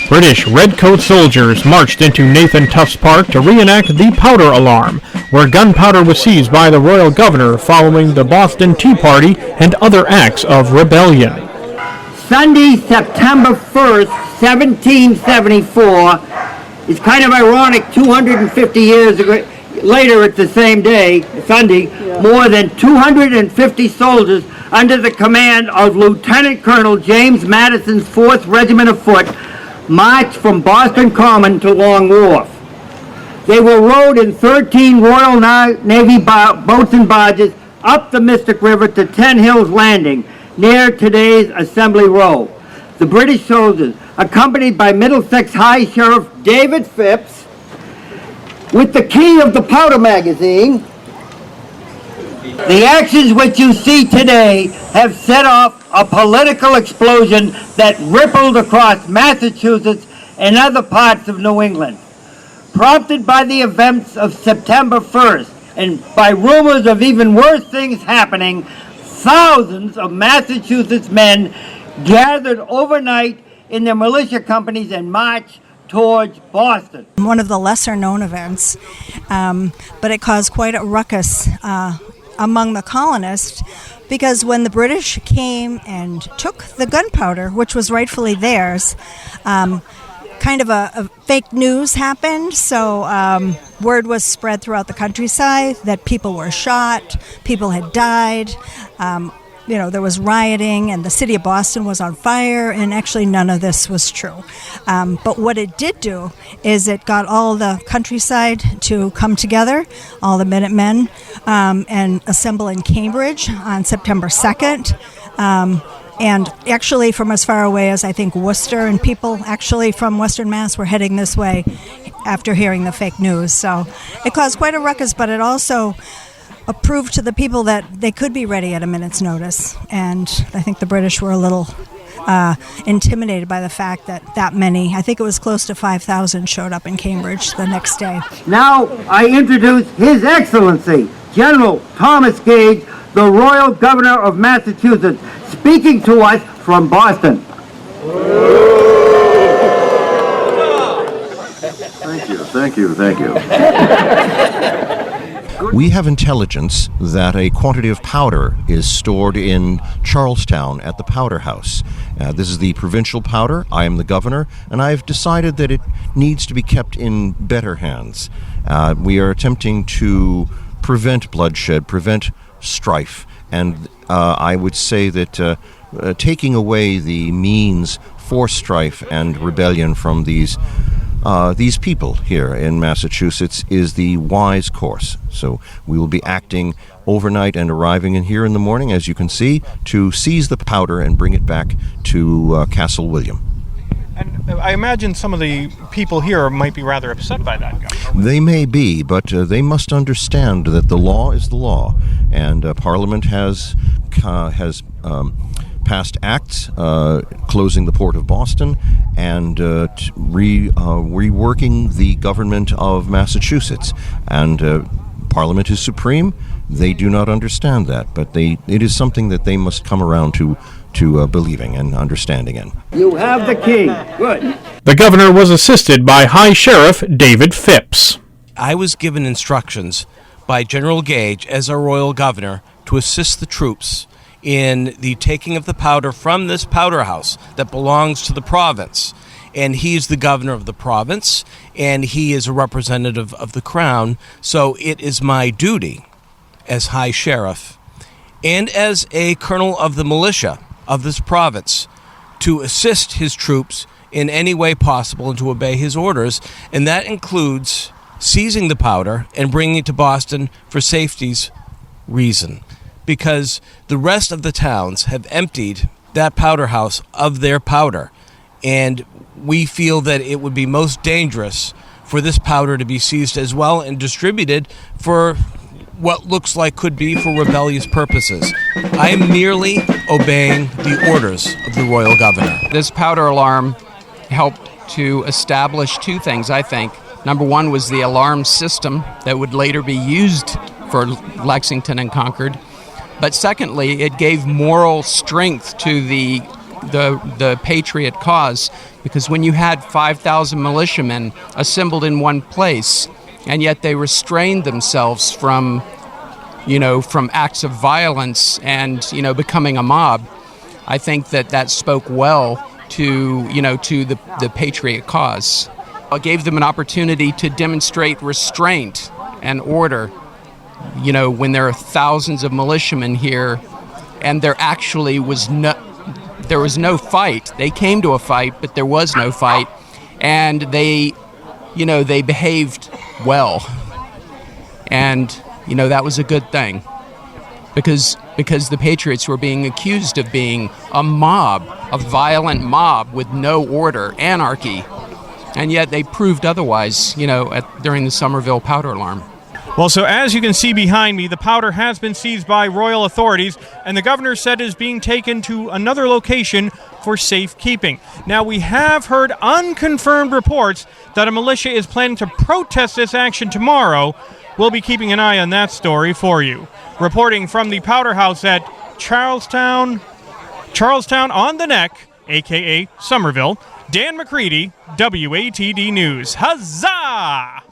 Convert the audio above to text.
British redcoat soldiers marched into Nathan Tufts Park to reenact the powder alarm, where gunpowder was seized by the royal governor following the Boston Tea Party and other acts of rebellion. Sunday, September 1st, 1774, is kind of ironic. 250 years later, it's the same day, Sunday, more than 250 soldiers under the command of Lieutenant Colonel James Madison's 4th Regiment of Foot marched from Boston Common to Long Wharf. They were rowed in 13 Royal Navy boats and barges up the Mystic River to Ten Hills Landing, near today's Assembly Row. The British soldiers, accompanied by Middlesex High Sheriff David Phipps, with the key of the powder magazine. The actions which you see today have set off a political explosion that rippled across Massachusetts and other parts of New England. Prompted by the events of September 1st and by rumors of even worse things happening, thousands of Massachusetts men gathered overnight in their militia companies and marched towards Boston. One of the lesser known events, but it caused quite a ruckus among the colonists, because when the British came and took the gunpowder, which was rightfully theirs, kind of a fake news happened. So word was spread throughout the countryside that people were shot, people had died. There was rioting and the city of Boston was on fire, and actually none of this was true. But what it did do is it got all the countryside to come together, all the Minutemen, and assemble in Cambridge on September 2nd. And actually from as far away as I think Worcester, and people actually from Western Mass were heading this way after hearing the fake news. So it caused quite a ruckus, but it also proved to the people that they could be ready at a minute's notice. And I think the British were a little intimidated by the fact that many, I think it was close to 5,000, showed up in Cambridge the next day. Now I introduce His Excellency, General Thomas Gage, the Royal Governor of Massachusetts, speaking to us from Boston. Thank you. We have intelligence that a quantity of powder is stored in Charlestown at the Powder House. This is the provincial powder. I am the governor, and I've decided that it needs to be kept in better hands. We are attempting to prevent bloodshed, prevent strife, and I would say that taking away the means for strife and rebellion from these people here in Massachusetts is the wise course. So we will be acting overnight and arriving in here in the morning, as you can see, to seize the powder and bring it back to Castle William. And I imagine some of the people here might be rather upset by that, Governor. They may be, but they must understand that the law is the law, and Parliament has passed acts closing the port of Boston and reworking the government of Massachusetts. And Parliament is supreme. They do not understand that, but it is something that they must come around to believing and understanding in. You have the key. Good. The governor was assisted by High Sheriff David Phipps. I was given instructions by General Gage as our royal governor to assist the troops in the taking of the powder from this powder house that belongs to the province. And he's the governor of the province, and he is a representative of the crown. So it is my duty as High Sheriff and as a colonel of the militia of this province to assist his troops in any way possible and to obey his orders. And that includes seizing the powder and bringing it to Boston for safety's reason, because the rest of the towns have emptied that powder house of their powder, and we feel that it would be most dangerous for this powder to be seized as well and distributed for what looks like could be for rebellious purposes. I am merely obeying the orders of the royal governor. This powder alarm helped to establish two things, I think. Number one was the alarm system that would later be used for Lexington and Concord. But secondly, it gave moral strength to the the Patriot cause, because when you had 5,000 militiamen assembled in one place, and yet they restrained themselves from acts of violence and, becoming a mob, I think that spoke well to the Patriot cause. It gave them an opportunity to demonstrate restraint and order, when there are thousands of militiamen here, and there actually was no fight. They came to a fight, but there was no fight, and they behaved well, and that was a good thing, because the Patriots were being accused of being a mob, a violent mob with no order, anarchy, and yet they proved otherwise, during the Somerville powder alarm. Well, so as you can see behind me, the powder has been seized by royal authorities, and the governor said it is being taken to another location for safekeeping. Now, we have heard unconfirmed reports that a militia is planning to protest this action tomorrow. We'll be keeping an eye on that story for you. Reporting from the powder house at Charlestown on the Neck, a.k.a. Somerville, Dan McCready, WATD News. Huzzah!